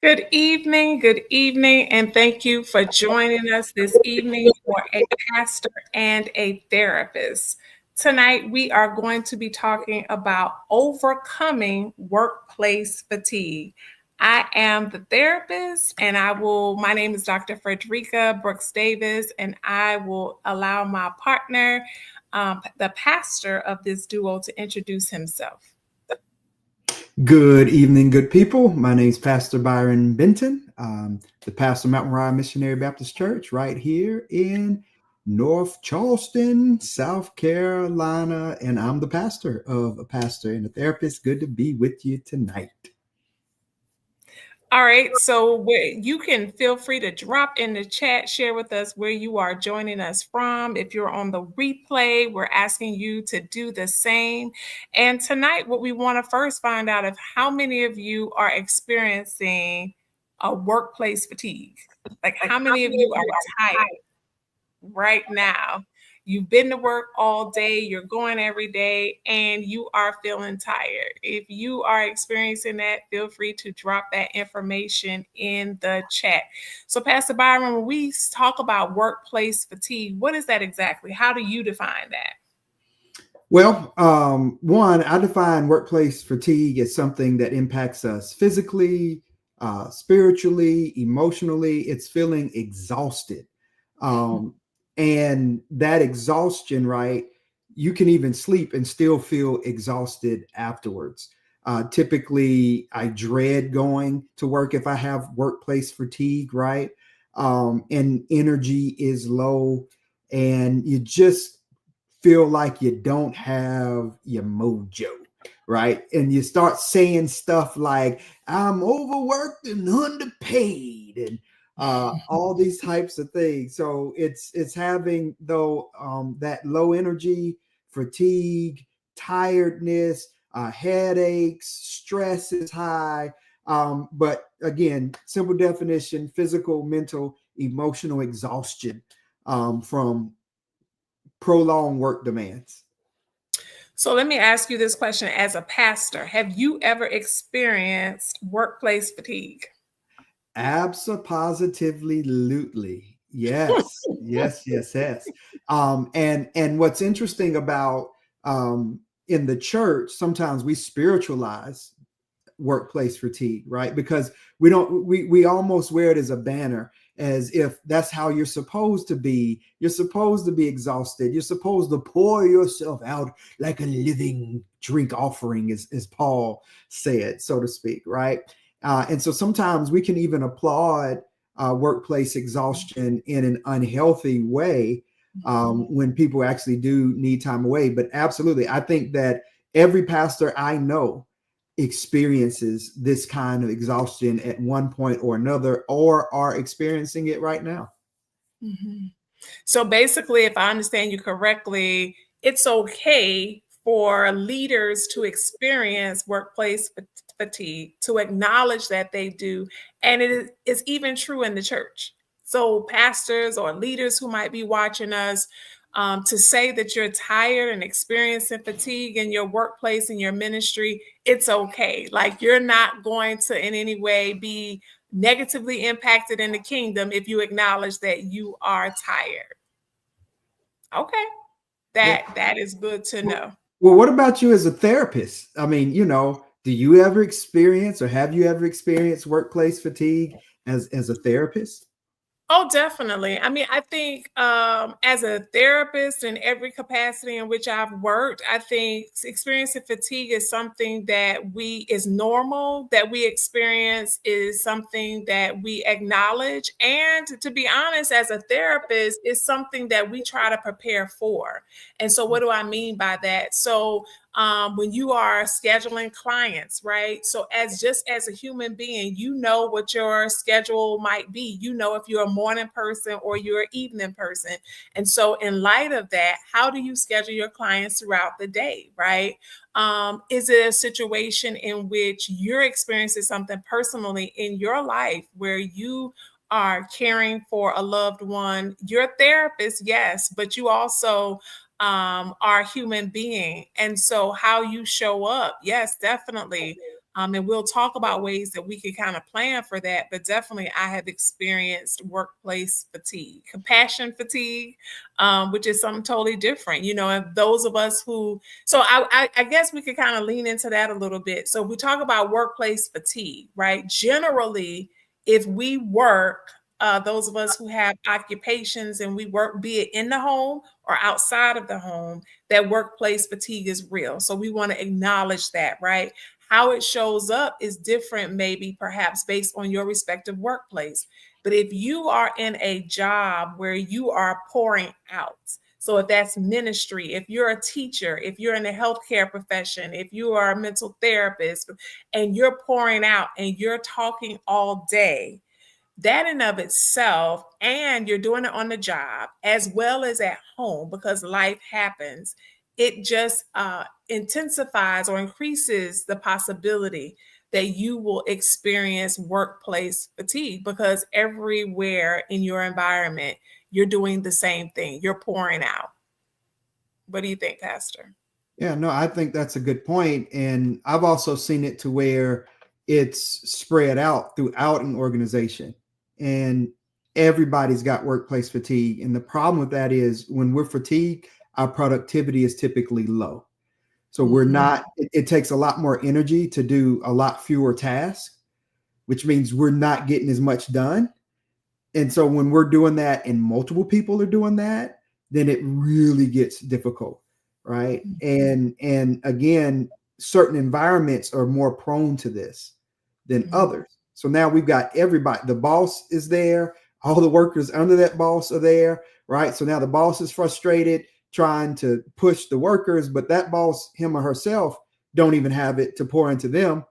Good evening, and thank you for joining us this evening for a pastor and a therapist. Tonight, we are going to be talking about overcoming workplace fatigue. I am the therapist, and my name is Dr. Frederica Brooks Davis, and I will allow my partner, the pastor of this duo, to introduce himself. Good evening, good people. My name is Pastor Byron Benton, the pastor of Mount Moriah Missionary Baptist Church right here in North Charleston, South Carolina, and I'm the pastor of a pastor and a therapist. Good to be with you tonight. All right, so you can feel free to drop in the chat, share with us where you are joining us from. If you're on the replay, we're asking you to do the same. And tonight, what we want to first find out is how many of you are experiencing a workplace fatigue? Like, how many of you are tired right now? You've been to work all day, you're going every day, and you are feeling tired. If you are experiencing that, feel free to drop that information in the chat. So, Pastor Byron, when we talk about workplace fatigue, what is that exactly? How do you define that? Well, one, I define workplace fatigue as something that impacts us physically, spiritually, emotionally. It's feeling exhausted. Um, and that exhaustion, right? You can even sleep and still feel exhausted afterwards. Typically, I dread going to work if I have workplace fatigue, right? And energy is low, and you just feel like you don't have your mojo, right? And you start saying stuff like, I'm overworked and underpaid, and all these types of things. So it's having though that low energy, fatigue, tiredness, headaches, stress is high. But again, simple definition: physical, mental, emotional exhaustion from prolonged work demands. So, let me ask you this question as a pastor. Have you ever experienced workplace fatigue? Absolutely. Yes. Yes. And what's interesting about in the church, sometimes we spiritualize workplace fatigue, right? Because we almost wear it as a banner, as if that's how you're supposed to be. You're supposed to be exhausted. You're supposed to pour yourself out like a living drink offering, as Paul said, so to speak, right? And so sometimes we can even applaud workplace exhaustion in an unhealthy way when people actually do need time away. But absolutely, I think that every pastor I know experiences this kind of exhaustion at one point or another, or are experiencing it right now. Mhm. So basically, if I understand you correctly, it's okay for leaders to experience workplace fatigue, to acknowledge that they do. And is even true in the church. So, pastors or leaders who might be watching us, to say that you're tired and experiencing fatigue in your workplace, in your ministry, it's okay. Like, you're not going to in any way be negatively impacted in the kingdom if you acknowledge that you are tired. Okay. Yeah. That is good to know. Well, what about you as a therapist? I mean, do you ever experience, or have you ever experienced workplace fatigue as a therapist? Oh, definitely. I mean, I think as a therapist in every capacity in which I've worked, I think experiencing fatigue is something that is normal, that we experience, is something that we acknowledge. And to be honest, as a therapist, is something that we try to prepare for. And so, what do I mean by that? So, when you are scheduling clients, right? So as a human being, you know what your schedule might be. You know if you're a morning person or you're an evening person. And so in light of that, how do you schedule your clients throughout the day, right? Is it a situation in which you're experiencing something personally in your life where you are caring for a loved one? You're a therapist, yes, but you also are a human being. And so how you show up, yes, definitely. And we'll talk about ways that we can kind of plan for that. But definitely, I have experienced workplace fatigue, compassion fatigue, which is something totally different. And those of us who, so I guess we could kind of lean into that a little bit. So we talk about workplace fatigue, right? Generally, if we work, those of us who have occupations and we work, be it in the home or outside of the home, that workplace fatigue is real. So we want to acknowledge that, right? How it shows up is different, maybe perhaps based on your respective workplace. But if you are in a job where you are pouring out, so if that's ministry, if you're a teacher, if you're in the healthcare profession, if you are a mental therapist, and you're pouring out and you're talking all day, that in of itself, and you're doing it on the job as well as at home because life happens, it just intensifies or increases the possibility that you will experience workplace fatigue because everywhere in your environment, you're doing the same thing. You're pouring out. What do you think, Pastor? Yeah, no, I think that's a good point. And I've also seen it to where it's spread out throughout an organization and everybody's got workplace fatigue. And the problem with that is when we're fatigued, our productivity is typically low. So we're Mhm. not, it takes a lot more energy to do a lot fewer tasks, which means we're not getting as much done. And so when we're doing that and multiple people are doing that, then it really gets difficult, right? And again, certain environments are more prone to this than Mhm. others. So now we've got everybody, the boss is there, all the workers under that boss are there, right? So now the boss is frustrated trying to push the workers, but that boss, him or herself, don't even have it to pour into them,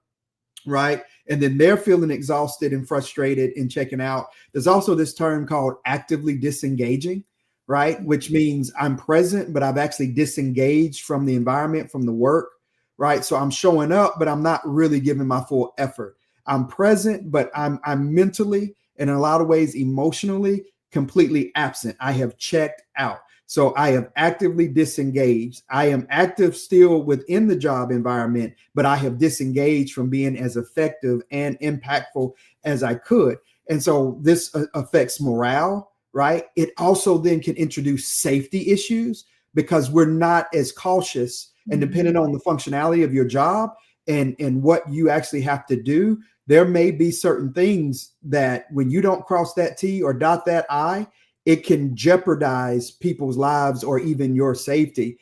right? And then they're feeling exhausted and frustrated and checking out. There's also this term called actively disengaging, right? Which means I'm present, but I've actually disengaged from the environment, from the work, right? So I'm showing up, but I'm not really giving my full effort. I'm present, but I'm mentally and in a lot of ways emotionally completely absent. I have checked out. So I have actively disengaged. I am active still within the job environment, but I have disengaged from being as effective and impactful as I could. And so this affects morale, right? It also then can introduce safety issues because we're not as cautious, and depending on the functionality of your job and what you actually have to do, there may be certain things that when you don't cross that T or dot that I, it can jeopardize people's lives or even your safety.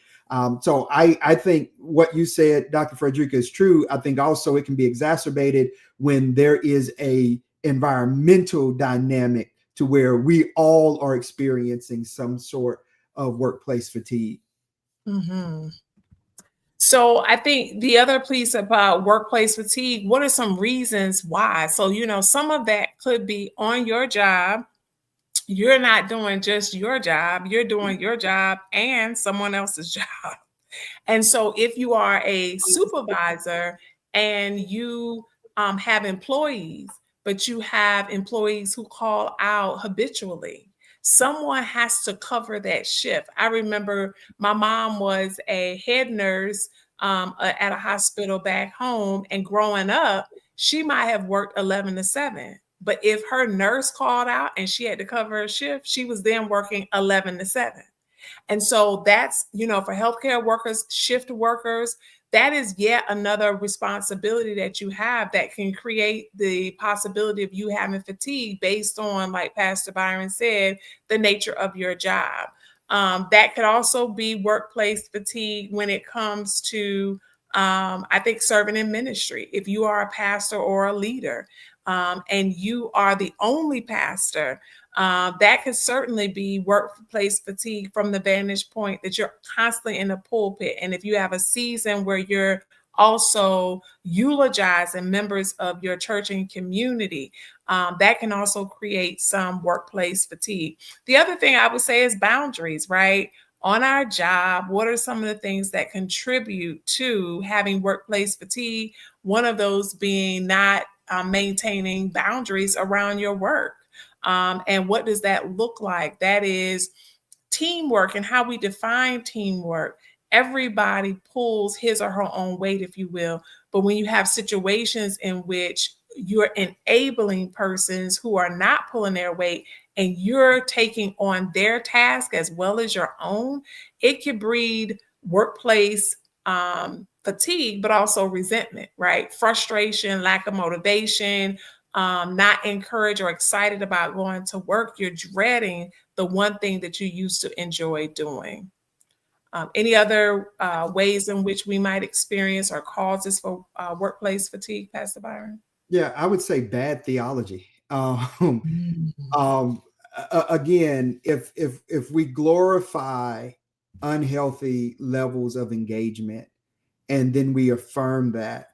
So I think what you said, Dr. Frederica, is true. I think also it can be exacerbated when there is a environmental dynamic to where we all are experiencing some sort of workplace fatigue. Mhm. So I think the other piece about workplace fatigue, what are some reasons why? So, some of that could be on your job. You're not doing just your job, you're doing your job and someone else's job. And so if you are a supervisor and you have employees, but you have employees who call out habitually, someone has to cover that shift. I remember my mom was a head nurse at a hospital back home, and growing up, she might have worked 11 to 7. But if her nurse called out and she had to cover a shift, she was then working 11 to 7. And so that's, for healthcare workers, shift workers, that is yet another responsibility that you have that can create the possibility of you having fatigue based on, like Pastor Byron said, the nature of your job. That could also be workplace fatigue when it comes to, I think, serving in ministry. If you are a pastor or a leader, and you are the only pastor, that could certainly be workplace fatigue from the vantage point that you're constantly in the pulpit. And if you have a season where you're also eulogizing members of your church and community, that can also create some workplace fatigue. The other thing I would say is boundaries, right? On our job, what are some of the things that contribute to having workplace fatigue? One of those being not maintaining boundaries around your work. And what does that look like? That is teamwork and how we define teamwork. Everybody pulls his or her own weight, if you will. But when you have situations in which you're enabling persons who are not pulling their weight and you're taking on their task as well as your own, it can breed workplace fatigue, but also resentment, right? Frustration, lack of motivation, not encouraged or excited about going to work. You're dreading the one thing that you used to enjoy doing. Any other ways in which we might experience or causes for workplace fatigue, Pastor Byron? Yeah, I would say bad theology. Mm. Again, if we glorify unhealthy levels of engagement and then we affirm that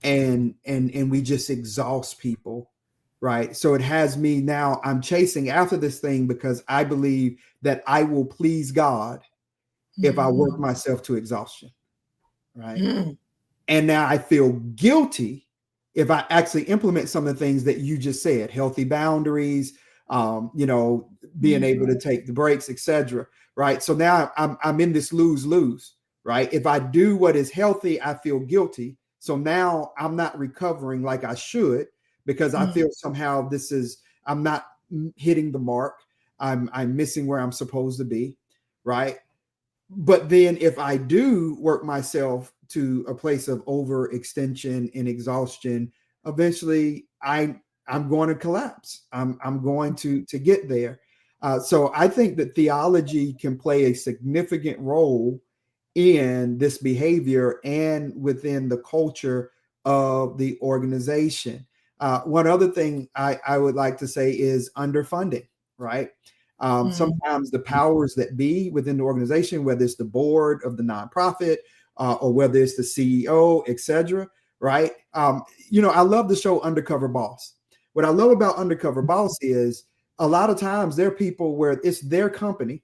and we just exhaust people, right? So it has me now, I'm chasing after this thing because I believe that I will please God if I work Mm. myself to exhaustion, right? Mm. And now I feel guilty if I actually implement some of the things that you just said, healthy boundaries, being able to take the breaks, etc. Right. So now I'm in this lose-lose, right? If I do what is healthy, I feel guilty. So now I'm not recovering like I should because I Mm. feel somehow I'm not hitting the mark. I'm missing where I'm supposed to be, right? But then if I do work myself to a place of overextension and exhaustion, eventually I'm going to collapse. I'm going to get there. So I think that theology can play a significant role in this behavior and within the culture of the organization. One other thing I would like to say is underfunding, right? Mm. Sometimes the powers that be within the organization, whether it's the board of the nonprofit or whether it's the CEO, etc., right? I love the show Undercover Boss. What I love about Undercover Boss is a lot of times there are people where it's their company.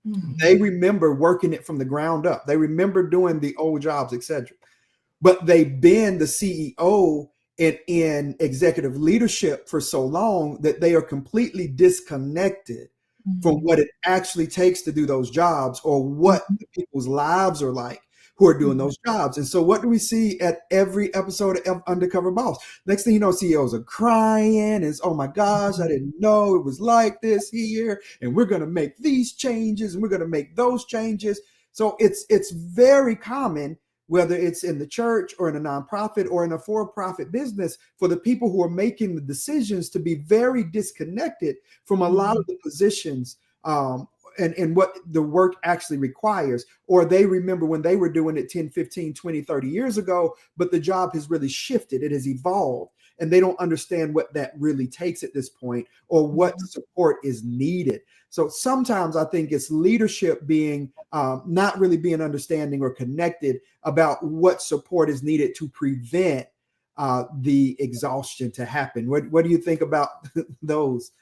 Mm. They remember working it from the ground up. They remember doing the old jobs, etc. But they've been the CEO in executive leadership for so long that they are completely disconnected from what Mm. it actually takes to do those jobs or what Mhm. the people's lives are like who are doing Mhm. those jobs. And so what do we see at every episode of Undercover Boss? Next thing you know, CEOs are crying. It's, oh my gosh, I didn't know it was like this here. And we're going to make these changes and we're going to make those changes. So it's very common, whether it's in the church or in a nonprofit or in a for-profit business, for the people who are making the decisions to be very disconnected from a lot of Mhm. the positions and what the work actually requires. Or they remember when they were doing it 10, 15, 20, 30 years ago, but the job has really shifted. It has evolved. And they don't understand what that really takes at this point or what Mhm. support is needed. So sometimes I think it's leadership being not really being understanding or connected about what support is needed to prevent the exhaustion to happen. What do you think about those?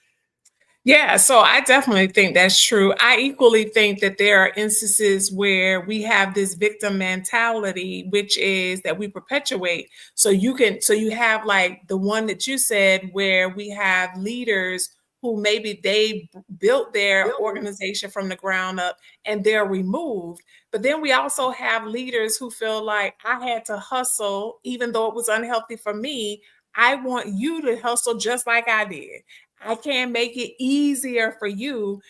Yeah, so I definitely think that's true. I equally think that there are instances where we have this victim mentality, which is that we perpetuate. So you have like the one that you said, where we have leaders who maybe they built their organization from the ground up and they're removed. But then we also have leaders who feel like I had to hustle, even though it was unhealthy for me. I want you to hustle just like I did. I can't make it easier for you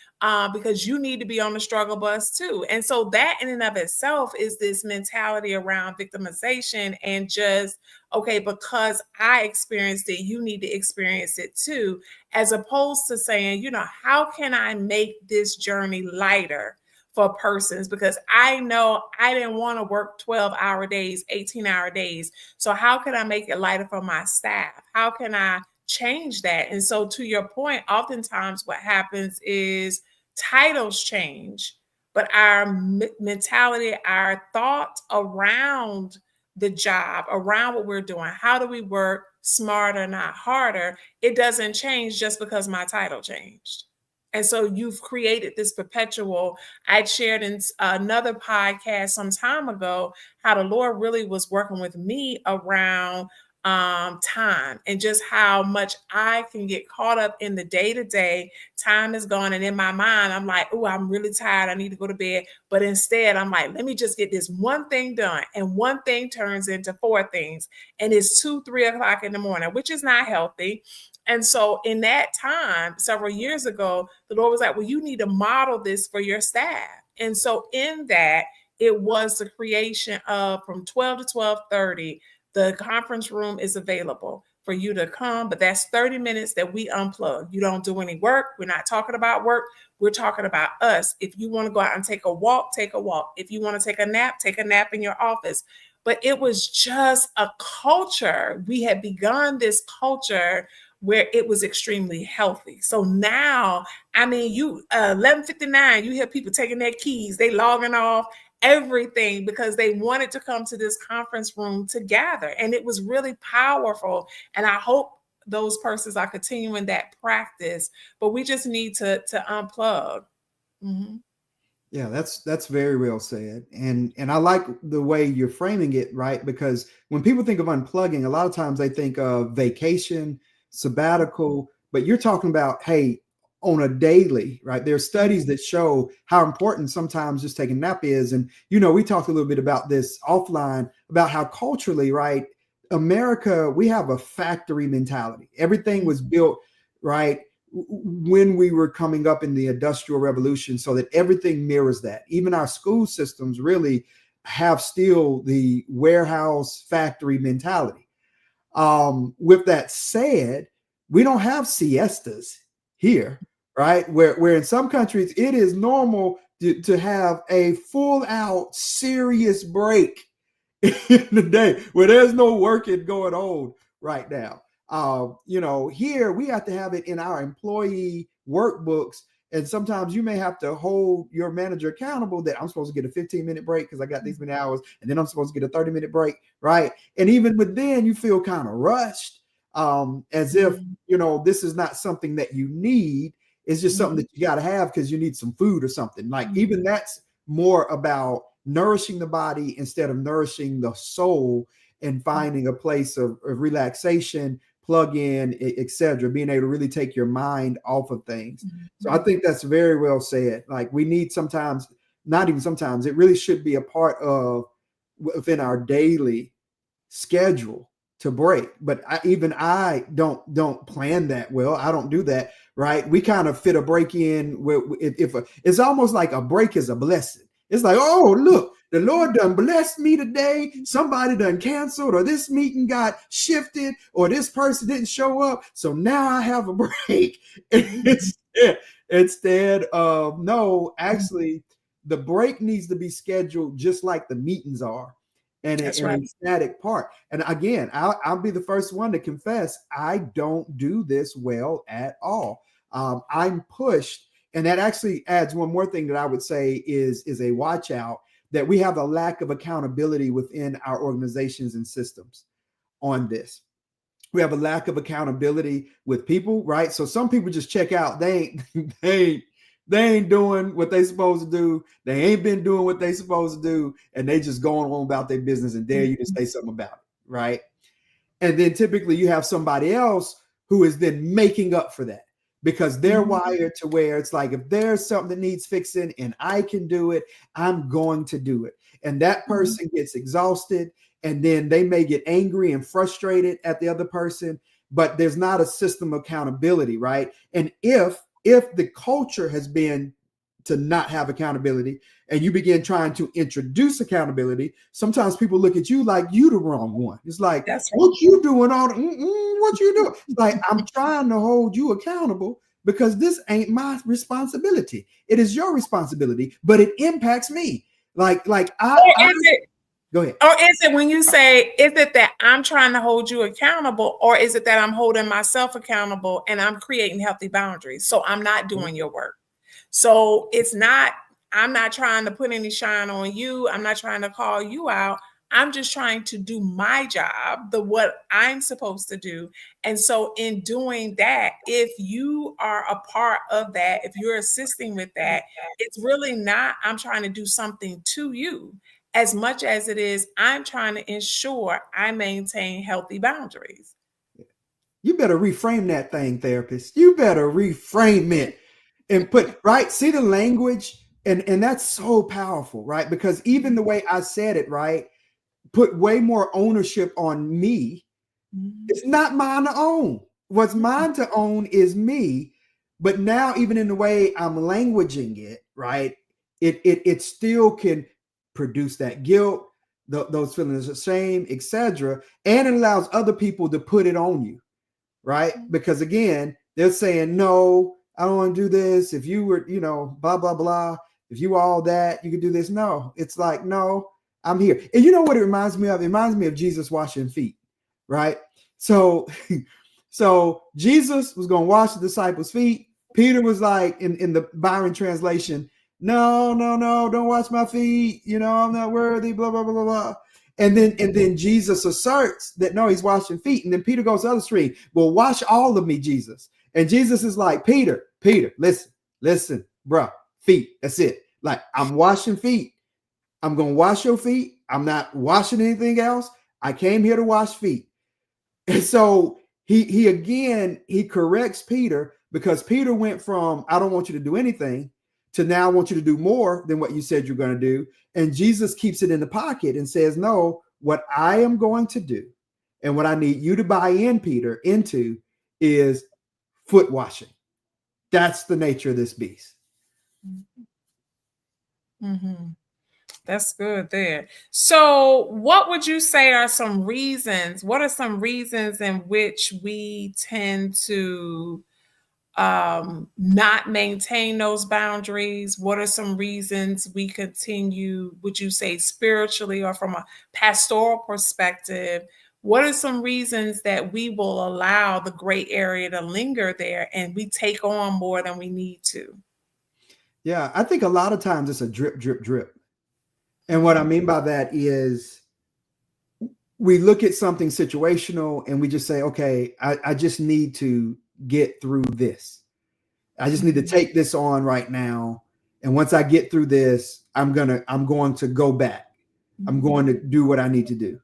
because you need to be on the struggle bus too. And so that in and of itself is this mentality around victimization and just, okay, because I experienced it, you need to experience it too, as opposed to saying, how can I make this journey lighter for persons? Because I know I didn't want to work 12-hour days, 18-hour days. So how can I make it lighter for my staff? How can I change that? And so, to your point, oftentimes what happens is titles change, but our mentality, our thoughts around the job, around what we're doing, how do we work smarter, not harder? It doesn't change just because my title changed. And so you've created this perpetual. I'd shared in another podcast some time ago how the Lord really was working with me around time and just how much I can get caught up in the day to day. Time is gone. And in my mind, I'm like, oh, I'm really tired. I need to go to bed. But instead, I'm like, let me just get this one thing done. And one thing turns into four things. And it's 2, 3 o'clock in the morning, which is not healthy. And so in that time, several years ago, the Lord was like, well, you need to model this for your staff. And so in that, it was the creation of from 12 to 12:30, the conference room is available for you to come, but that's 30 minutes that we unplug. You don't do any work. We're not talking about work. We're talking about us. If you want to go out and take a walk, take a walk. If you want to take a nap in your office. But it was just a culture. We had begun this culture where it was extremely healthy. So now, I mean, you 11:59, you hear people taking their keys, they logging off everything because they wanted to come to this conference room to gather. And it was really powerful. And I hope those persons are continuing that practice, but we just need to unplug. Mm-hmm. Yeah, that's very well said. And I like the way you're framing it, right? Because when people think of unplugging, a lot of times they think of vacation, sabbatical, but you're talking about, hey, on a daily, right? There are studies that show how important sometimes just taking a nap is. And we talked a little bit about this offline about how culturally, right? America, we have a factory mentality. Everything was built, right, when we were coming up in the Industrial Revolution, so that everything mirrors that. Even our school systems really have still the warehouse factory mentality. With that said, we don't have siestas here, right? Where in some countries it is normal to have a full out serious break in the day where there's no working going on right now. Here we have to have it in our employee workbooks. And sometimes you may have to hold your manager accountable that I'm supposed to get a 15-minute break because I got these many hours, and then I'm supposed to get a 30-minute break, right? And even with then, you feel kind of rushed, as if, this is not something that you need. It's just something that you got to have because you need some food or something. Like even that's more about nourishing the body instead of nourishing the soul and finding a place of relaxation, plug in, etc., being able to really take your mind off of things. So I think that's very well said. Like we need sometimes, not even sometimes, it really should be a part of within our daily schedule to break. But I don't plan that well. I don't do that, right? We kind of fit a break in where it's almost like a break is a blessing. It's like, oh, look, the Lord done blessed me today. Somebody done canceled, or this meeting got shifted, or this person didn't show up. So now I have a break. Instead of, no, actually, the break needs to be scheduled just like the meetings are. And a static part. And again, I'll be the first one to confess, I don't do this well at all. I'm pushed. And that actually adds one more thing that I would say is a watch out, that we have a lack of accountability within our organizations and systems on this. We have a lack of accountability with people, right? So some people just check out. They ain't doing what they supposed to do. They ain't been doing what they supposed to do. And they just going on about their business and dare you to say something about it, right? And then typically you have somebody else who is then making up for that, because they're wired to where it's like, if there's something that needs fixing and I can do it, I'm going to do it. And that person gets exhausted, and then they may get angry and frustrated at the other person, but there's not a system of accountability, right? And if the culture has been to not have accountability, and you begin trying to introduce accountability, sometimes people look at you like you the wrong one. It's like, what you doing all what you doing? It's like, I'm trying to hold you accountable because this ain't my responsibility. It is your responsibility, but it impacts me. Go ahead. Or is it when you say, is it that I'm trying to hold you accountable, or is it that I'm holding myself accountable and I'm creating healthy boundaries? So I'm not doing your work. So it's not, I'm not trying to put any shine on you. I'm not trying to call you out. I'm just trying to do my job, what I'm supposed to do. And so in doing that, if you are a part of that, if you're assisting with that, it's really not, I'm trying to do something to you. as much as it is I'm trying to ensure I maintain healthy boundaries. You better reframe that thing, therapist. You better reframe it and put, right? See the language, and that's so powerful, right? Because even the way I said it, right, put way more ownership on me. It's not mine to own. What's mine to own is me. But now, even in the way I'm languaging it, right, it still can produce that guilt, those feelings of shame, etc., and it allows other people to put it on you, right? Because again, they're saying, no, I don't want to do this. If you were, blah, blah, blah, if you were all that, you could do this. No, it's like, no, I'm here. And you know what it reminds me of? It reminds me of Jesus washing feet, right? So, so Jesus was going to wash the disciples' feet. Peter was like, in the Byron translation, no, don't wash my feet. I'm not worthy, blah, blah, blah, blah, blah. And then Jesus asserts that no, he's washing feet. And then Peter goes to the other stream. Well, wash all of me, Jesus. And Jesus is like, Peter, listen, bro, feet. That's it. Like, I'm washing feet. I'm going to wash your feet. I'm not washing anything else. I came here to wash feet. And so he corrects Peter, because Peter went from, I don't want you to do anything, to now I want you to do more than what you said you're going to do. And Jesus keeps it in the pocket and says, no, what I am going to do and what I need you to buy in, Peter, into is foot washing. That's the nature of this beast. Mm-hmm. That's good there. So, what would you say are some reasons? What are some reasons in which we tend to not maintain those boundaries? What are some reasons we continue, would you say spiritually or from a pastoral perspective? What are some reasons that we will allow the gray area to linger there and we take on more than we need to? Yeah, I think a lot of times it's a drip, drip, drip. And what I mean by that is we look at something situational and we just say, okay, I just need to get through this. I just need to take this on right now. And once I get through this, I'm going to go back. I'm going to do what I need to do.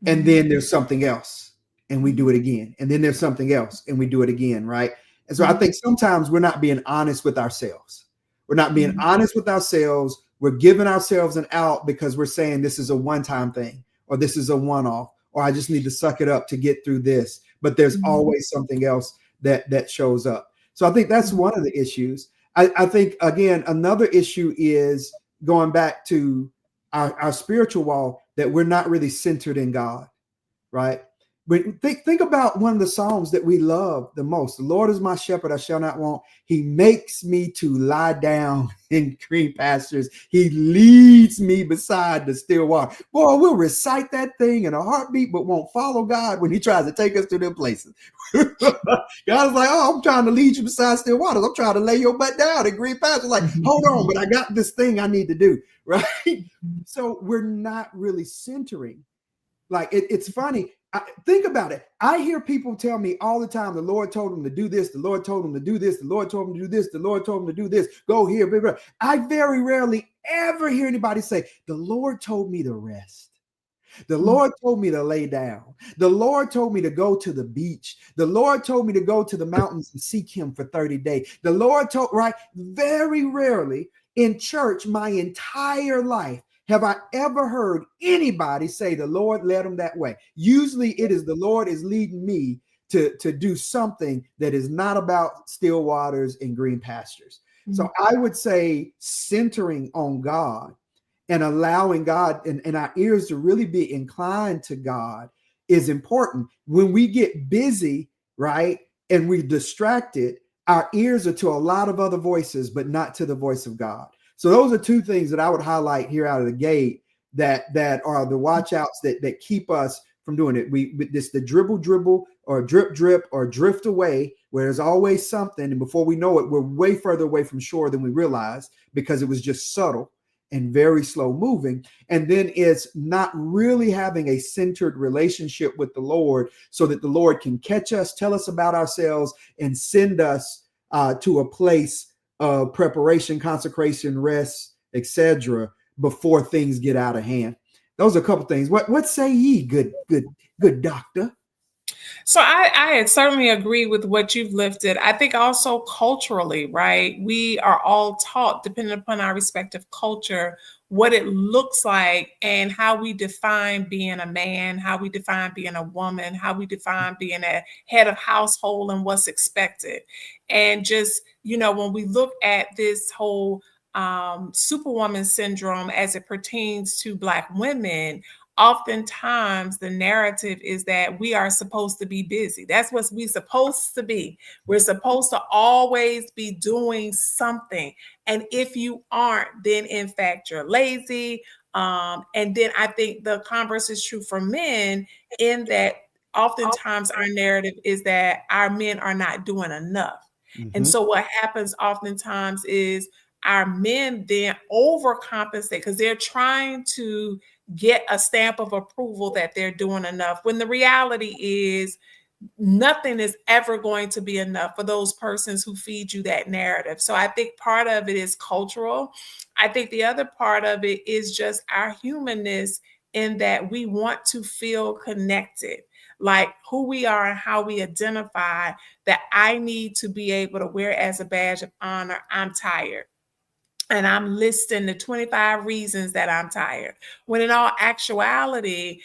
And then there's something else and we do it again. And then there's something else and we do it again. Right. And so I think sometimes we're not being honest with ourselves. We're not being honest with ourselves. We're giving ourselves an out because we're saying this is a one-time thing, or this is a one-off, or I just need to suck it up to get through this. But there's always something else that shows up. So I think that's one of the issues. I think, again, another issue is going back to our spiritual wall, that we're not really centered in God, right? But think about one of the Psalms that we love the most. The Lord is my shepherd, I shall not want. He makes me to lie down in green pastures. He leads me beside the still water. Boy, we'll recite that thing in a heartbeat, but won't follow God when he tries to take us to them places. God's like, oh, I'm trying to lead you beside still waters. I'm trying to lay your butt down in green pastures. Like, hold on, but I got this thing I need to do, right? So we're not really centering. Like, it's funny. Think about it. I hear people tell me all the time, the Lord told them to do this. The Lord told them to do this. The Lord told them to do this. The Lord told them to do this. Go here. Blah, blah. I very rarely ever hear anybody say, the Lord told me to rest. The Lord told me to lay down. The Lord told me to go to the beach. The Lord told me to go to the mountains and seek him for 30 days. The Lord told, right? Very rarely in church, my entire life, have I ever heard anybody say the Lord led them that way? Usually it is the Lord is leading me to do something that is not about still waters and green pastures. So I would say centering on God and allowing God and our ears to really be inclined to God is important. When we get busy, right, and we're distracted, our ears are to a lot of other voices, but not to the voice of God. So those are two things that I would highlight here out of the gate that are the watch outs that keep us from doing it. This the dribble or drip or drift away, where there's always something, and before we know it, we're way further away from shore than we realize because it was just subtle and very slow moving. And then it's not really having a centered relationship with the Lord so that the Lord can catch us, tell us about ourselves, and send us to a place of preparation, consecration, rest, etc., before things get out of hand. Those are a couple things. What say ye, good doctor? So I certainly agree with what you've lifted. I think also culturally, right? We are all taught, depending upon our respective culture, what it looks like and how we define being a man, how we define being a woman, how we define being a head of household and what's expected. And just, when we look at this whole superwoman syndrome as it pertains to Black women, oftentimes the narrative is that we are supposed to be busy. That's what we're supposed to be. We're supposed to always be doing something. And if you aren't, then in fact, you're lazy. And then I think the converse is true for men in that oftentimes our narrative is that our men are not doing enough. And so what happens oftentimes is our men then overcompensate because they're trying to get a stamp of approval that they're doing enough, when the reality is nothing is ever going to be enough for those persons who feed you that narrative. So I think part of it is cultural. I think the other part of it is just our humanness, in that we want to feel connected, like who we are and how we identify, that I need to be able to wear as a badge of honor, I'm tired. And I'm listing the 25 reasons that I'm tired. When in all actuality,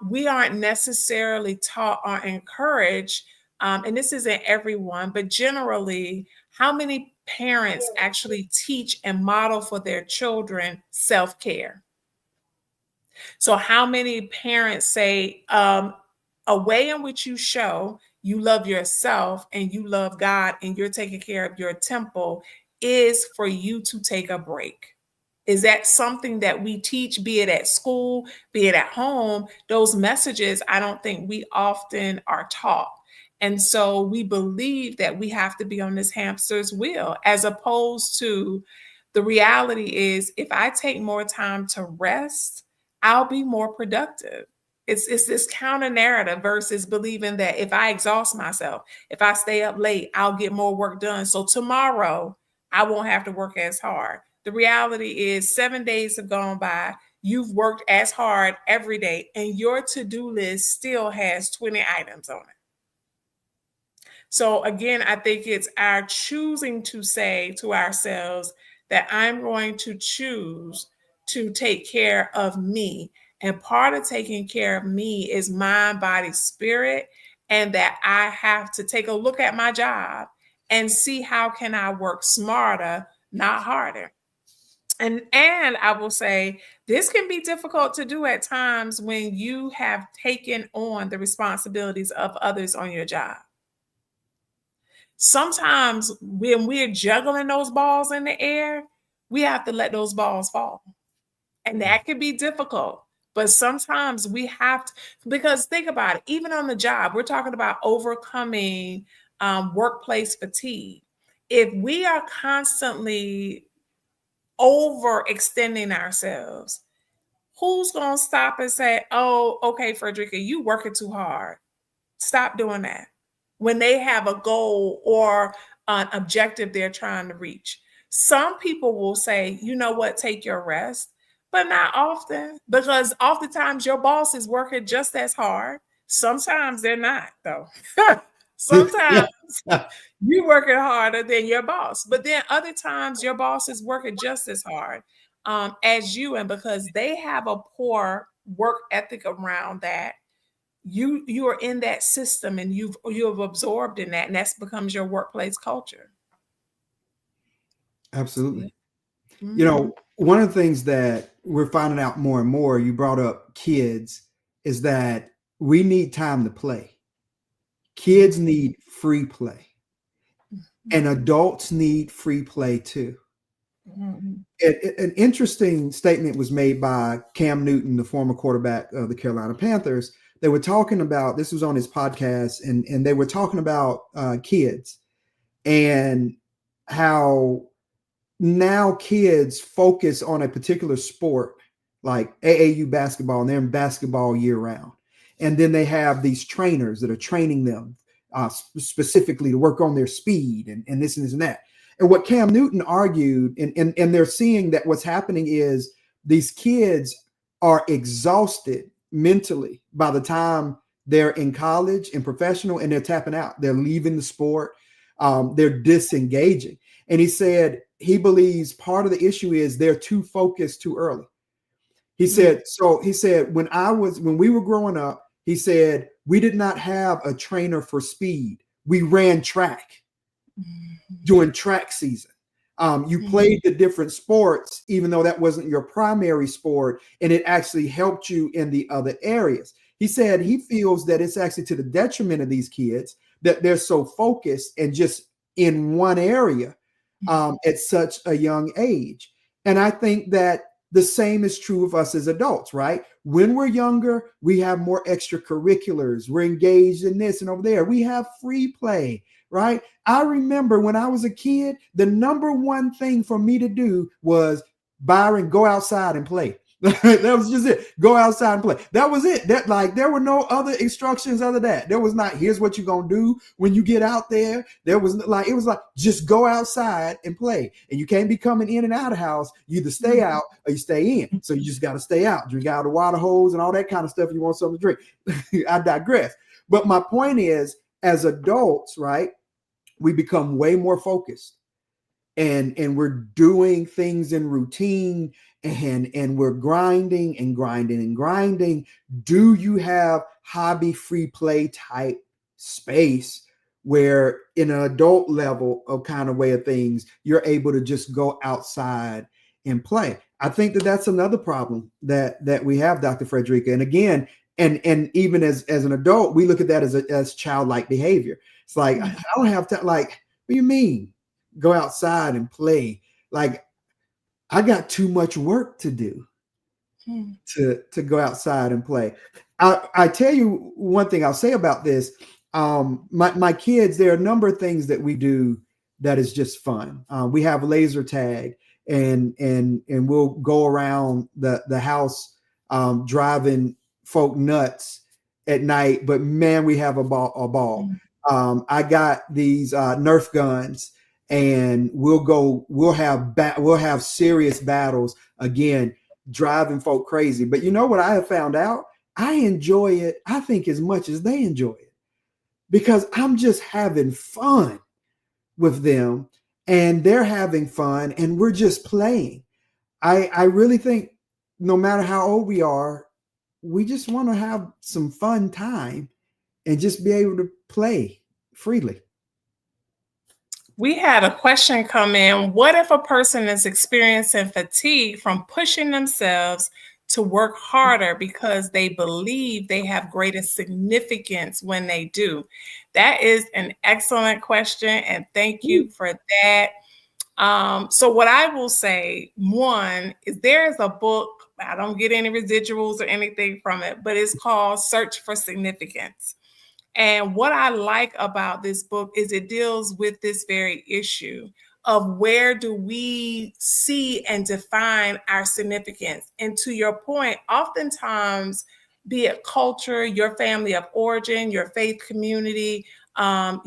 we aren't necessarily taught or encouraged, and this isn't everyone, but generally, how many parents actually teach and model for their children self-care? So how many parents say, a way in which you show you love yourself and you love God and you're taking care of your temple is for you to take a break? Is that something that we teach, be it at school, be it at home? Those messages, I don't think we often are taught. And so we believe that we have to be on this hamster's wheel, as opposed to the reality is, if I take more time to rest, I'll be more productive. It's this counter narrative versus believing that if I exhaust myself, if I stay up late, I'll get more work done. So tomorrow I won't have to work as hard. The reality is 7 days have gone by. You've worked as hard every day, and your to-do list still has 20 items on it. So again, I think it's our choosing to say to ourselves that I'm going to choose to take care of me. And part of taking care of me is mind, body, spirit, and that I have to take a look at my job and see how can I work smarter, not harder. And I will say this can be difficult to do at times when you have taken on the responsibilities of others on your job. Sometimes when we're juggling those balls in the air, we have to let those balls fall. And that can be difficult. But sometimes we have to, because think about it, even on the job, we're talking about overcoming workplace fatigue. If we are constantly overextending ourselves, who's going to stop and say, oh, okay, Frederica, you working too hard. Stop doing that. When they have a goal or an objective they're trying to reach. Some people will say, you know what, take your rest, but not often, because oftentimes your boss is working just as hard. Sometimes they're not, though. Sometimes you're working harder than your boss, but then other times your boss is working just as hard as you. And because they have a poor work ethic around that, you are in that system and you've absorbed in that, and that becomes your workplace culture. Absolutely. Mm-hmm. One of the things that we're finding out more and more, you brought up kids, is that we need time to play. Kids need free play, and adults need free play too. Mm-hmm. An interesting statement was made by Cam Newton, the former quarterback of the Carolina Panthers. They were talking about, this was on his podcast, and they were talking about kids and how now kids focus on a particular sport like AAU basketball, and they're in basketball year round. And then they have these trainers that are training them specifically to work on their speed and this and that. And what Cam Newton argued, and they're seeing that what's happening is these kids are exhausted mentally by the time they're in college and professional, and they're tapping out. They're leaving the sport. They're disengaging. And he said he believes part of the issue is they're too focused too early. He said, when we were growing up, he said, we did not have a trainer for speed. We ran track during track season. You played the different sports, even though that wasn't your primary sport, and it actually helped you in the other areas. He said he feels that it's actually to the detriment of these kids that they're so focused and just in one area at such a young age. And I think that the same is true of us as adults, right? When we're younger, we have more extracurriculars. We're engaged in this and over there. We have free play, right? I remember when I was a kid, the number one thing for me to do was, Byron, go outside and play. That was just it. Go outside and play. That was it. That, like, there were no other instructions other than that. There was not, here's what you're gonna do when you get out there. There was like, it was like, just go outside and play. And you can't be coming in and out of the house. You either stay out or you stay in. So you just got to stay out, drink out of the water hose and all that kind of stuff. You want something to drink. I digress. But my point is, as adults, right, we become way more focused. And we're doing things in routine, and we're grinding and grinding and grinding. Do you have hobby free play type space where in an adult level of kind of way of things, you're able to just go outside and play? I think that that's another problem that we have, Dr. Frederica. And again, and even as an adult, we look at that as childlike behavior. It's like, I don't have to, like, what do you mean? Go outside and play. Like, I got too much work to do to go outside and play. I tell you one thing I'll say about this. My kids, there are a number of things that we do that is just fun. We have laser tag, and we'll go around the house driving folk nuts at night. But man, we have a ball. I got these Nerf guns, and we'll have serious battles again, driving folk crazy. But you know what I have found out? I enjoy it, I think, as much as they enjoy it, because I'm just having fun with them and they're having fun and we're just playing. I really think no matter how old we are, we just want to have some fun time and just be able to play freely. We had a question come in. What if a person is experiencing fatigue from pushing themselves to work harder because they believe they have greater significance when they do? That is an excellent question, and thank you for that. So what I will say, one, is there is a book, I don't get any residuals or anything from it, but it's called Search for Significance. And what I like about this book is it deals with this very issue of where do we see and define our significance. And to your point, oftentimes, be it culture, your family of origin, your faith community,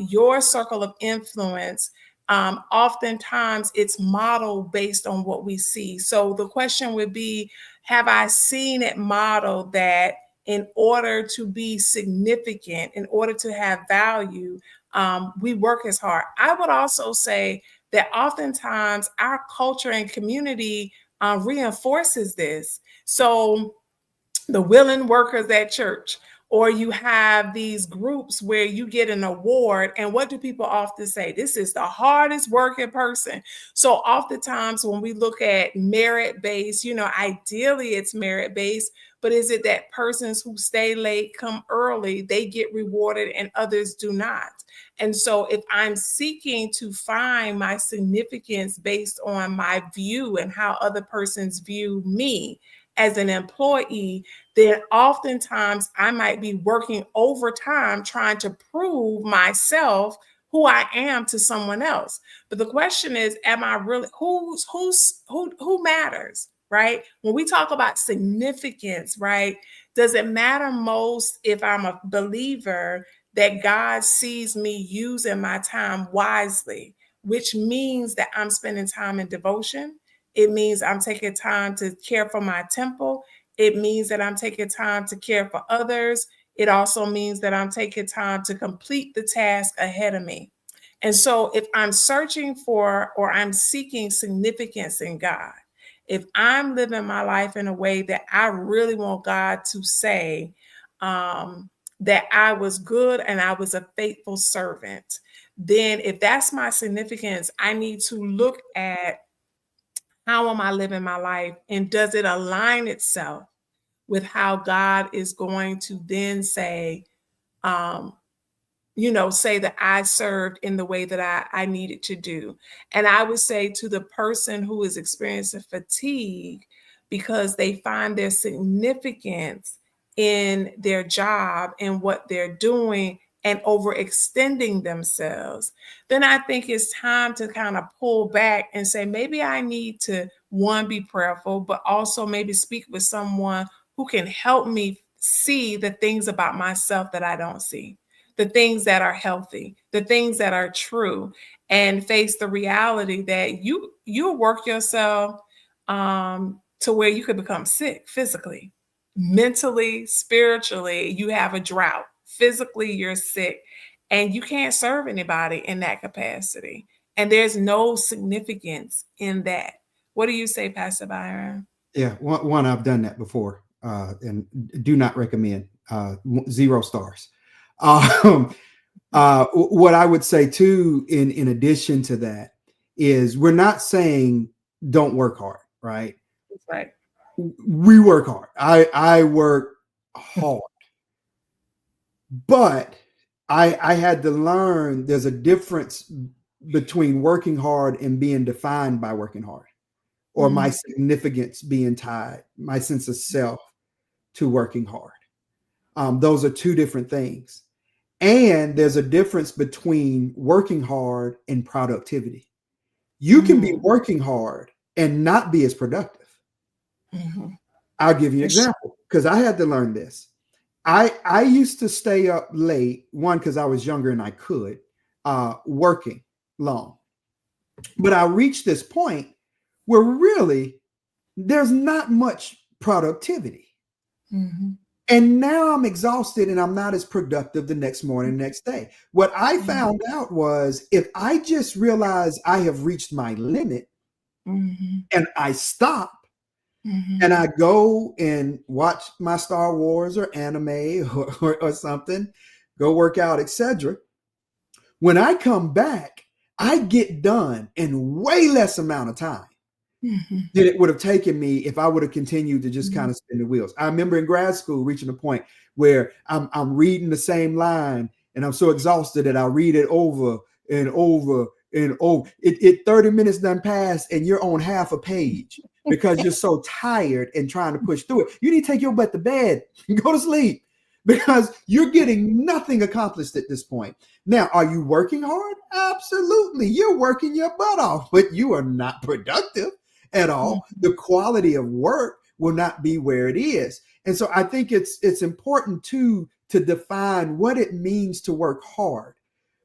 your circle of influence, oftentimes it's modeled based on what we see. So the question would be, have I seen it modeled that in order to be significant, in order to have value, we work as hard? I would also say that oftentimes our culture and community reinforces this. So the willing workers at church, or you have these groups where you get an award, and what do people often say? This is the hardest working person. So oftentimes when we look at merit-based, ideally it's merit-based, but is it that persons who stay late, come early, they get rewarded and others do not? And so if I'm seeking to find my significance based on my view and how other persons view me as an employee, then oftentimes I might be working overtime trying to prove myself who I am to someone else. But the question is, am I really, who matters, right? When we talk about significance, right? Does it matter most if I'm a believer that God sees me using my time wisely, which means that I'm spending time in devotion, It means I'm taking time to care for my temple. It means that I'm taking time to care for others. It also means that I'm taking time to complete the task ahead of me. And so, if I'm searching for or I'm seeking significance in God, if I'm living my life in a way that I really want God to say um, that I was good and I was a faithful servant, then if that's my significance, I need to look at how am I living my life and does it align itself with how God is going to then say, um, say that I served in the way that I needed to do. And I would say to the person who is experiencing fatigue because they find their significance in their job and what they're doing and overextending themselves, then I think it's time to kind of pull back and say, maybe I need to, one, be prayerful, but also maybe speak with someone who can help me see the things about myself that I don't see, the things that are healthy, the things that are true, and face the reality that you'll work yourself to where you could become sick physically, mentally, spiritually. You have a drought. Physically, you're sick, and you can't serve anybody in that capacity. And there's no significance in that. What do you say, Pastor Byron? Yeah, one I've done that before, and do not recommend. 0 stars. Um, what I would say too, in addition to that, is we're not saying don't work hard, right? That's right. We work hard. I work hard, but I had to learn there's a difference between working hard and being defined by working hard, or my Mhm. significance being tied, my sense of self to working hard. Those are two different things. And there's a difference between working hard and productivity. You can be Mhm. working hard and not be as productive. Mhm. I'll give you an It's example because I had to learn this. I used to stay up late, one, because I was younger and I could, working long. But I reached this point where really there's not much productivity. Mhm. And now I'm exhausted and I'm not as productive the next morning, next day. What I Mhm. found out was if I just realize I have reached my limit Mhm. and I stop and Mhm. I go and watch my Star Wars or anime or something, go work out, etc. When I come back, I get done in way less amount of time Mhm. than it would have taken me if I would have continued to just kind Mhm. of spin the wheels. I remember in grad school reaching a point where I'm reading the same line and I'm so exhausted that I read it over and over and over. It 30 minutes done passed and you're on half a page because you're so tired and trying to push through it. You need to take your butt to bed and go to sleep because you're getting nothing accomplished at this point. Now, are you working hard? Absolutely. You're working your butt off, but you are not productive at all. Mhm. The quality of work will not be where it is. And so I think it's important to define what it means to work hard,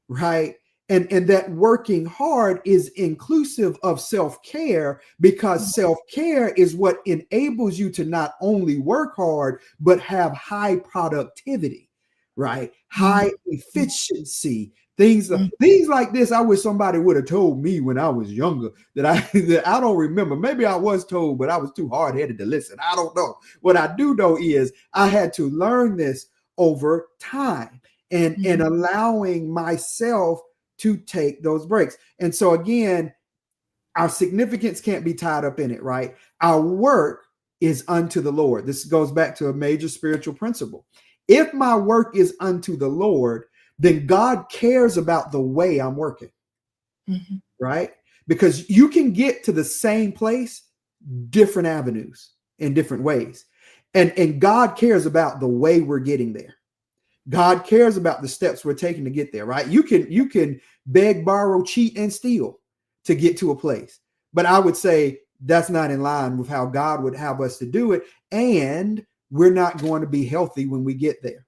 right? And that working hard is inclusive of self-care because self-care is what enables you to not only work hard but have high productivity, right? Mhm. High efficiency. Things like this, I wish somebody would have told me when I was younger that that I don't remember. Maybe I was told, but I was too hard-headed to listen. I don't know. What I do know is I had to learn this over time and Mhm. allowing myself to take those breaks. And so again, our significance can't be tied up in it, right? Our work is unto the Lord. This goes back to a major spiritual principle. If my work is unto the Lord, then God cares about the way I'm working, Mhm. right? Because you can get to the same place different avenues in different ways. And God cares about the way we're getting there. God cares about the steps we're taking to get there, right? You can beg, borrow, cheat, and steal to get to a place. But I would say that's not in line with how God would have us to do it. And we're not going to be healthy when we get there.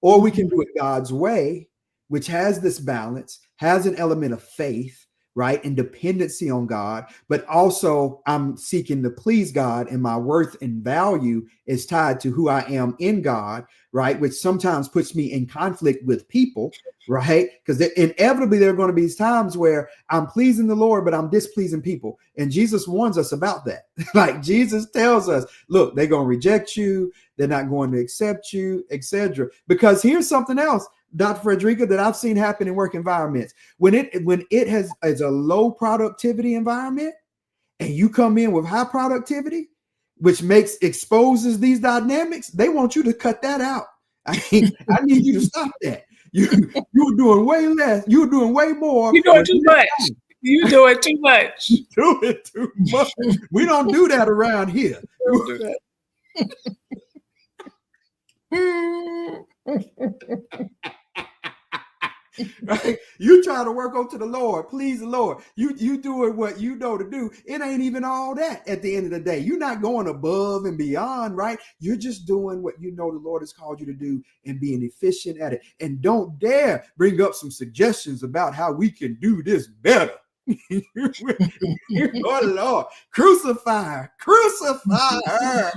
Or we can Mhm. do it God's way, which has this balance, has an element of faith, right? And dependency on God, but also I'm seeking to please God, and my worth and value is tied to who I am in God, right? Which sometimes puts me in conflict with people, right? Because inevitably there are going to be times where I'm pleasing the Lord, but I'm displeasing people. And Jesus warns us about that. Like Jesus tells us, look, they're going to reject you. They're not going to accept you, etc. Because here's something else, Dr. Frederica, that I've seen happen in work environments. When it has is a low productivity environment, and you come in with high productivity, which exposes these dynamics, they want you to cut that out. I need you to stop that. You're doing way less. You're doing way more. You're doing too much. You're doing too much. You're doing too much. We don't do that around here. Don't do that. Right? You try to work on to the Lord, please the Lord. You doing what you know to do. It ain't even all that at the end of the day. You're not going above and beyond, right? You're just doing what you know the Lord has called you to do and being efficient at it. And don't dare bring up some suggestions about how we can do this better. Oh Lord, crucify her.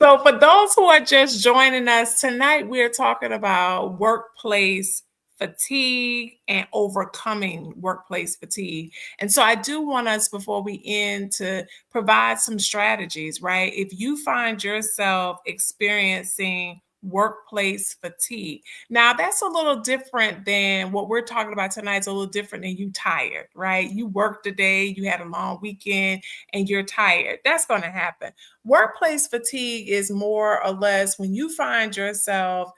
So for those who are just joining us tonight, we're talking about workplace fatigue and overcoming workplace fatigue. And so I do want us, before we end, to provide some strategies, right? If you find yourself experiencing workplace fatigue, now that's a little different than what we're talking about tonight. It's a little different than you tired, right? You worked a day, you had a long weekend, and you're tired. That's going to happen. Workplace fatigue is more or less when you find yourself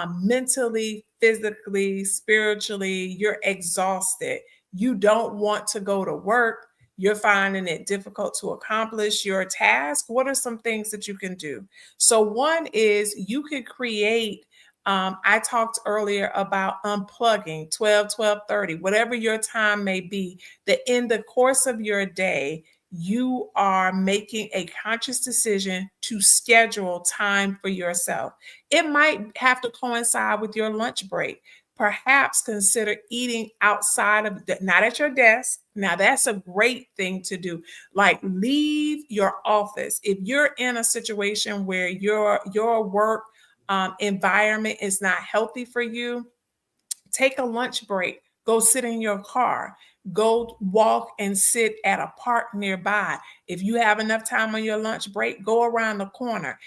mentally, physically, spiritually, you're exhausted. You don't want to go to work. You're finding it difficult to accomplish your task. What are some things that you can do? So, one is you could create. I talked earlier about unplugging 12, 12:30, whatever your time may be, that in the course of your day, you are making a conscious decision to schedule time for yourself. It might have to coincide with your lunch break. Perhaps consider eating outside of, not at your desk. Now, that's a great thing to do. Like, leave your office. If you're in a situation where your work environment is not healthy for you, take a lunch break. Go sit in your car. Go walk and sit at a park nearby. If you have enough time on your lunch break, go around the corner.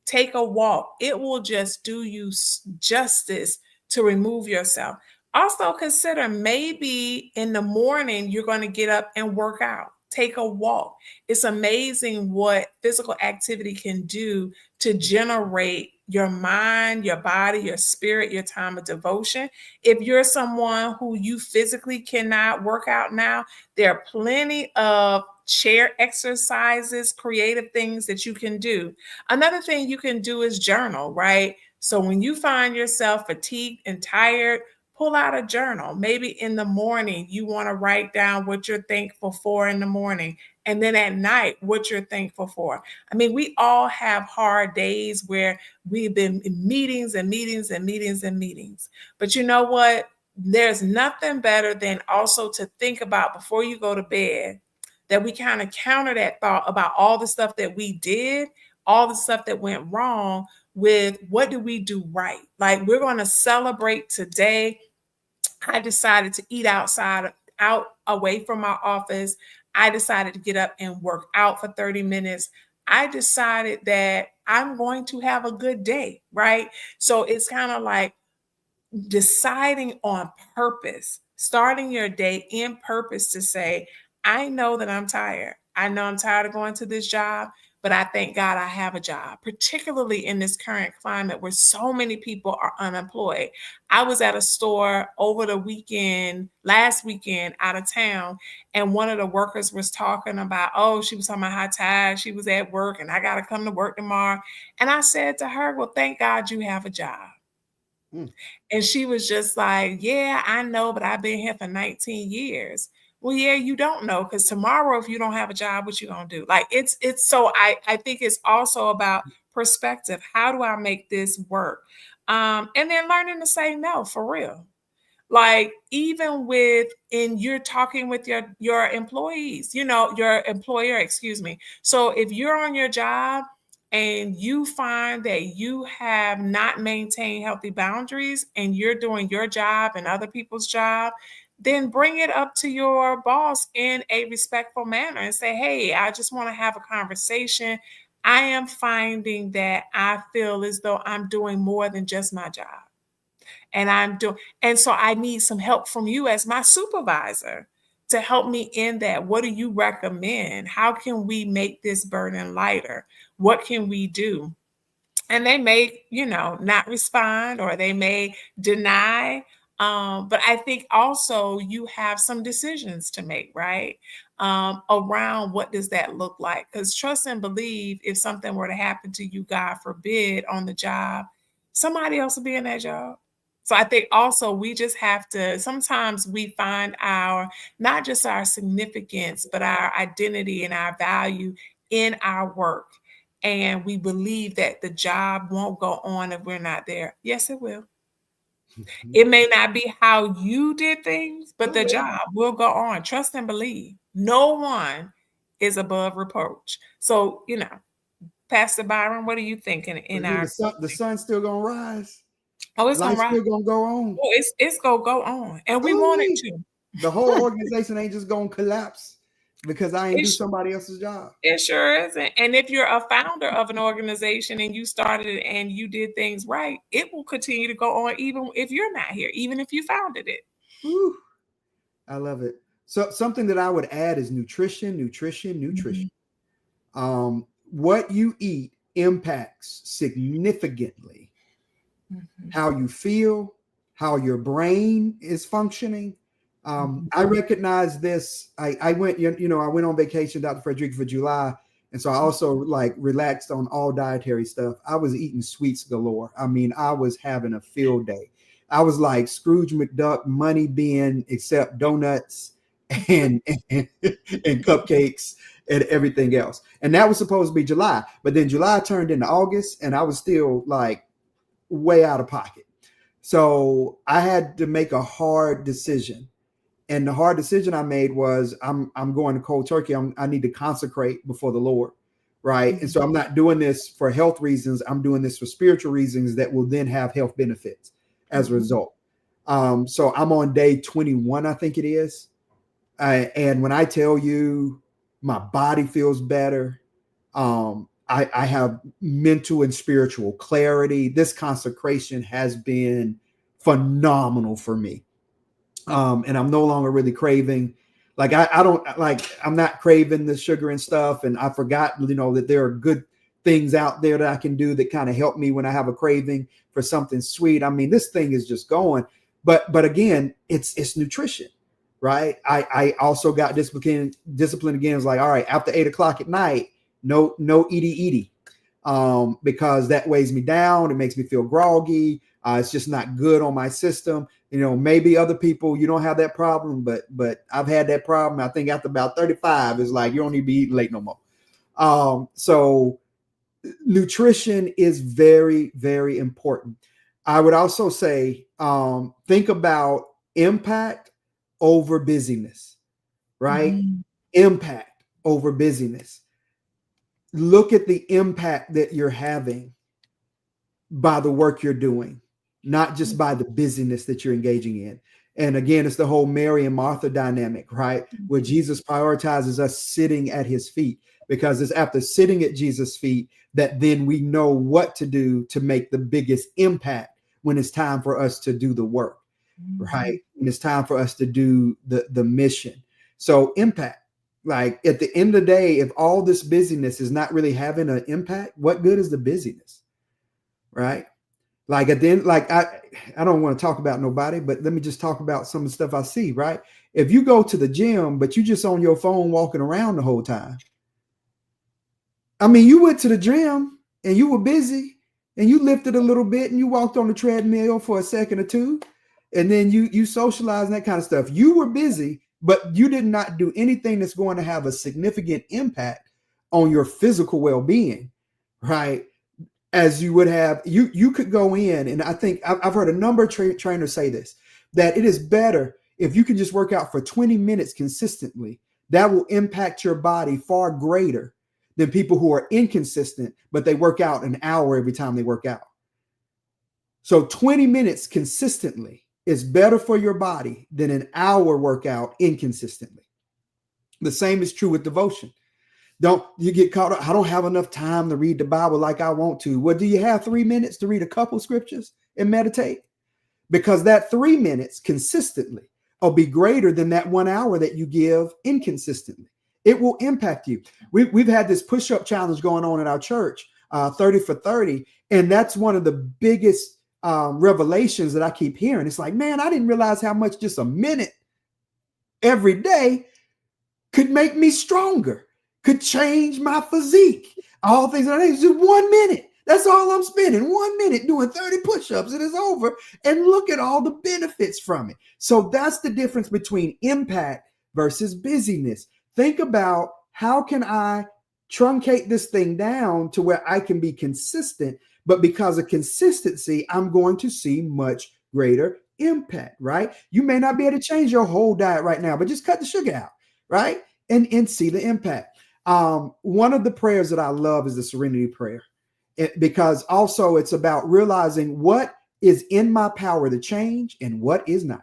Take a walk. It will just do you justice to remove yourself. Also, consider maybe in the morning you're going to get up and work out. Take a walk. It's amazing what physical activity can do to generate your mind, your body, your spirit, your time of devotion. If you're someone who you physically cannot work out now, there are plenty of chair exercises, creative things that you can do. Another thing you can do is journal, right? So when you find yourself fatigued and tired, pull out a journal. Maybe in the morning, you want to write down what you're thankful for in the morning. And then at night, what you're thankful for. I mean, we all have hard days where we've been in meetings and meetings and meetings and meetings. But you know what? There's nothing better than also to think about before you go to bed, that we kind of counter that thought about all the stuff that we did, all the stuff that went wrong, with what do we do right? Like, we're going to celebrate today. I decided to eat outside, out away from my office. I decided to get up and work out for 30 minutes. I decided that I'm going to have a good day, right? So it's kind of like deciding on purpose, starting your day in purpose to say, I know that I'm tired. I know I'm tired of going to this job, but I thank God I have a job, particularly in this current climate where so many people are unemployed. I was at a store over the weekend, last weekend, out of town, and one of the workers was talking about, oh, she was talking about how tired she was at work and I got to come to work tomorrow. And I said to her, well, thank God you have a job. And she was just like, yeah, I know, but I've been here for 19 years. Well, yeah, you don't know, because tomorrow, if you don't have a job, what you gonna do? Like, it's so I think it's also about perspective. How do I make this work? And then learning to say no for real. Like even with in you're talking with your employees, your employer, excuse me. So if you're on your job and you find that you have not maintained healthy boundaries and you're doing your job and other people's job, then bring it up to your boss in a respectful manner and say, hey, I just want to have a conversation. I am finding that I feel as though I'm doing more than just my job. And so I need some help from you as my supervisor to help me in that. What do you recommend? How can we make this burden lighter? What can we do? And they may, not respond, or they may deny. But I think also you have some decisions to make, right? Around what does that look like? Because trust and believe, if something were to happen to you, God forbid, on the job, somebody else will be in that job. So I think also we just have to, sometimes we find not just our significance, but our identity and our value in our work. And we believe that the job won't go on if we're not there. Yes, it will. It may not be how you did things, but the job will go on. Trust and believe. No one is above reproach. So, Pastor Byron, what are you thinking in our The sun's still gonna rise. Oh, it's gonna Life's rise. still gonna go on. Oh, it's gonna go on. And we want it to. The whole organization ain't just gonna collapse because I ain't do somebody else's job. It sure isn't. And if you're a founder of an organization and you started it and you did things right, it will continue to go on even if you're not here, even if you founded it. Whew. I love it. So something that I would add is nutrition. Mm-hmm. What you eat impacts significantly how you feel, how your brain is functioning. I recognize this. I went, I went on vacation, Dr. Frederica, for July. And so I also relaxed on all dietary stuff. I was eating sweets galore. I mean, I was having a field day. I was like Scrooge McDuck, money being except donuts and cupcakes and everything else. And that was supposed to be July. But then July turned into August and I was still like way out of pocket. So I had to make a hard decision. And the hard decision I made was I'm going to cold turkey. I need to consecrate before the Lord. Right. Mm-hmm. And so I'm not doing this for health reasons. I'm doing this for spiritual reasons that will then have health benefits as a result. So I'm on day 21, I think it is. And when I tell you my body feels better, I have mental and spiritual clarity. This consecration has been phenomenal for me. And I'm no longer really craving, I'm not craving the sugar and stuff. And I forgot, that there are good things out there that I can do that kind of help me when I have a craving for something sweet. I mean, this thing is just going, but again, it's nutrition, right? I also got discipline again. It's like, all right, after 8:00 at night, no eaty, because that weighs me down. It makes me feel groggy. It's just not good on my system. Maybe other people, you don't have that problem, but I've had that problem. I think after about 35, it's like, you don't need to be eating late no more. So nutrition is very, very important. I would also say, think about impact over busyness, right? Mm-hmm. Impact over busyness. Look at the impact that you're having by the work you're doing, not just by the busyness that you're engaging in. And again, it's the whole Mary and Martha dynamic, right? Where Jesus prioritizes us sitting at his feet, because it's after sitting at Jesus' feet that then we know what to do to make the biggest impact when it's time for us to do the work, right? When it's time for us to do the mission. So impact. Like at the end of the day, if all this busyness is not really having an impact, what good is the busyness, right? Like at the end, I don't want to talk about nobody, but let me just talk about some of the stuff I see, right? If you go to the gym, but you just on your phone walking around the whole time. I mean, you went to the gym and you were busy and you lifted a little bit and you walked on the treadmill for a second or two. And then you socialized and that kind of stuff. You were busy, but you did not do anything that's going to have a significant impact on your physical well-being, right? as you would have. You could go in, and I think I've heard a number of trainers say this, that it is better if you can just work out for 20 minutes consistently. That will impact your body far greater than people who are inconsistent, but they work out an hour every time they work out. So 20 minutes consistently is better for your body than an hour workout inconsistently. The same is true with devotion. Don't you get caught up? I don't have enough time to read the Bible like I want to. Well, do you have 3 minutes to read a couple scriptures and meditate? Because that 3 minutes consistently will be greater than that 1 hour that you give inconsistently. It will impact you. We've had this push-up challenge going on at our church, 30 for 30. And that's one of the biggest revelations that I keep hearing. It's like, man, I didn't realize how much just a minute every day could make me stronger, could change my physique. All things like that. It's just 1 minute. That's all I'm spending. 1 minute doing 30 push-ups. It is over. And look at all the benefits from it. So that's the difference between impact versus busyness. Think about, how can I truncate this thing down to where I can be consistent, but because of consistency, I'm going to see much greater impact, right? You may not be able to change your whole diet right now, but just cut the sugar out, right? And see the impact. One of the prayers that I love is the serenity prayer, because also it's about realizing what is in my power to change and what is not.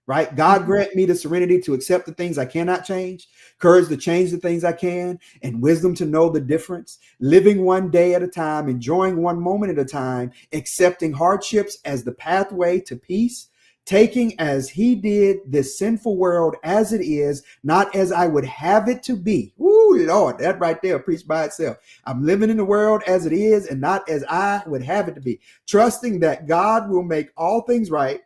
Right? God grant me the serenity to accept the things I cannot change, courage to change the things I can, and wisdom to know the difference, living one day at a time, enjoying one moment at a time, accepting hardships as the pathway to peace, taking as he did this sinful world as it is, not as I would have it to be. Ooh, Lord, that right there preached by itself. I'm living in the world as it is and not as I would have it to be. Trusting that God will make all things right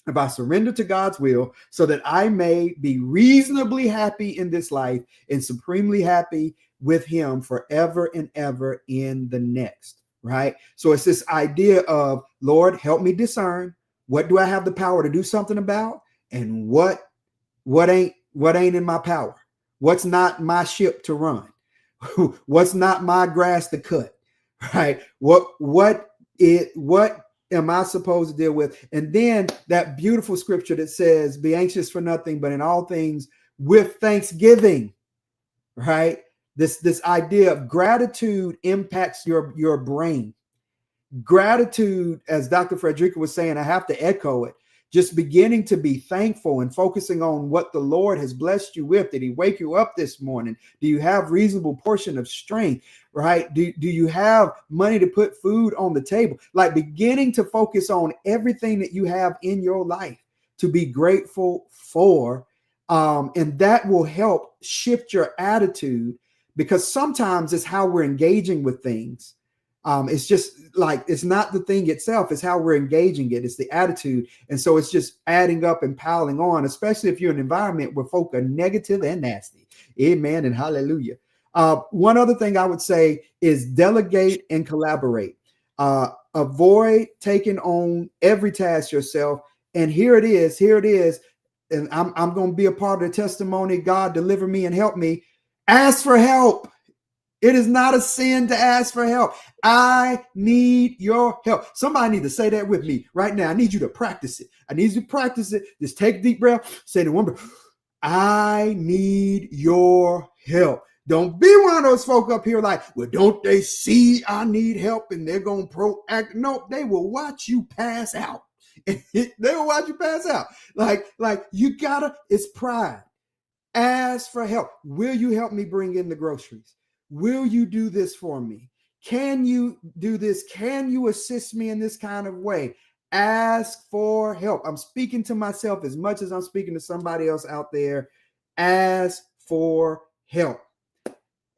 if I surrender to God's will, so that I may be reasonably happy in this life and supremely happy with him forever and ever in the next, right? So it's this idea of, Lord, help me discern, what do I have the power to do something about, and what ain't in my power? What's not my ship to run? What's not my grass to cut? Right? What am I supposed to deal with? And then that beautiful scripture that says, be anxious for nothing, but in all things with thanksgiving, right? This idea of gratitude impacts your brain. Gratitude, as Dr. Frederica was saying, I have to echo it. Just beginning to be thankful and focusing on what the Lord has blessed you with. Did he wake you up this morning? Do you have reasonable portion of strength, right? Do you have money to put food on the table? Like beginning to focus on everything that you have in your life to be grateful for. And that will help shift your attitude, because sometimes it's how we're engaging with things. It's just like, it's not the thing itself, it's how we're engaging it. It's the attitude. And so it's just adding up and piling on, especially if you're in an environment where folk are negative and nasty. Amen and hallelujah. One other thing I would say is delegate and collaborate. Avoid taking on every task yourself. And here it is. And I'm going to be a part of the testimony. God, deliver me and help me. Ask for help. It is not a sin to ask for help. I need your help. Somebody need to say that with me right now. I need you to practice it. I need you to practice it. Just take a deep breath. Say the one breath. I need your help. Don't be one of those folk up here like, well, don't they see I need help and they're going to proact? No, they will watch you pass out. They will watch you pass out. Like you gotta, it's pride. Ask for help. Will you help me bring in the groceries? Will you do this for me? Can you do this? Can you assist me in this kind of way? Ask for help. I'm speaking to myself as much as I'm speaking to somebody else out there. Ask for help.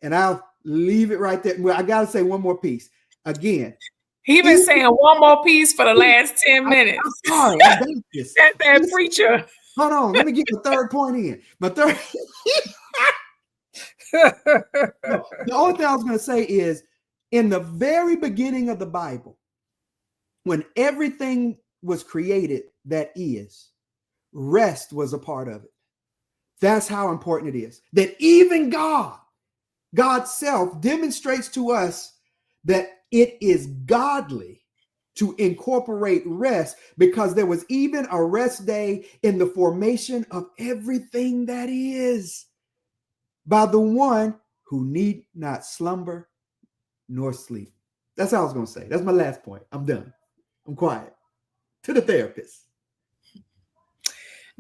And I'll leave it right there. Well, I got to say one more piece. Again, He been saying one more piece for the last 10 minutes. I'm sorry. I got this. That's that preacher. Hold on. Let me get the third point in. No, the only thing I was going to say is, in the very beginning of the Bible, when everything was created that is, rest was a part of it. That's how important it is. That even God's self demonstrates to us that It is godly to incorporate rest because there was even a rest day in the formation of everything that is by the one who need not slumber nor sleep. That's all I was going to say. That's my last point. I'm done. I'm quiet. To the therapist.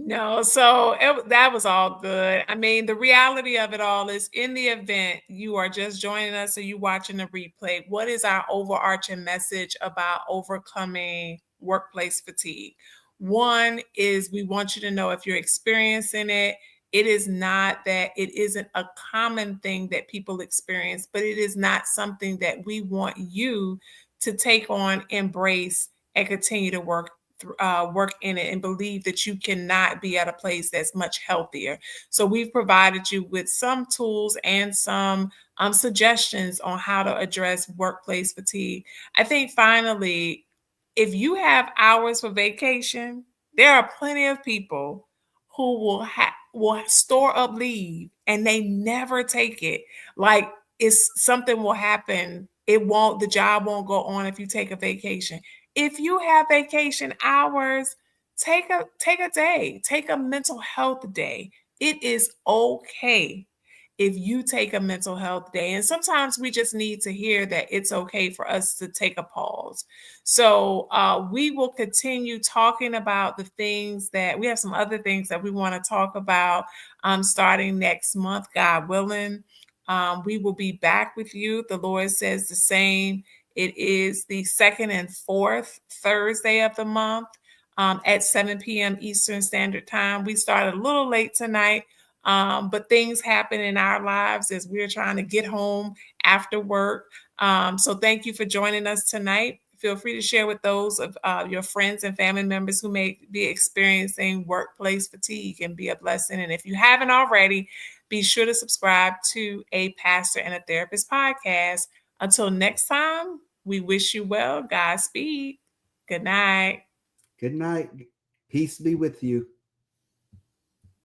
No, so that was all good. I mean, the reality of it all is in the event you are just joining us or you watching the replay, what is our overarching message about overcoming workplace fatigue? One is we want you to know if you're experiencing it, it is not that it isn't a common thing that people experience, but it is not something that we want you to take on, embrace, and continue to work in it and believe that you cannot be at a place that's much healthier. So we've provided you with some tools and some suggestions on how to address workplace fatigue. I think finally, if you have hours for vacation, there are plenty of people who will store up leave and they never take it. Like it's something will happen. The job won't go on if you take a vacation. If you have vacation hours, take a day, take a mental health day. It is okay if you take a mental health day. And sometimes we just need to hear that it's okay for us to take a pause. So we will continue talking about the things that we have some other things that we want to talk about starting next month, God willing. We will be back with you. The Lord says the same. It is the second and fourth Thursday of the month at 7 p.m. Eastern Standard Time. We started a little late tonight, but things happen in our lives as we're trying to get home after work. So thank you for joining us tonight. Feel free to share with those of your friends and family members who may be experiencing workplace fatigue and be a blessing. And if you haven't already, be sure to subscribe to A Pastor and a Therapist podcast. Until next time, we wish you well. Godspeed. Good night. Good night. Peace be with you.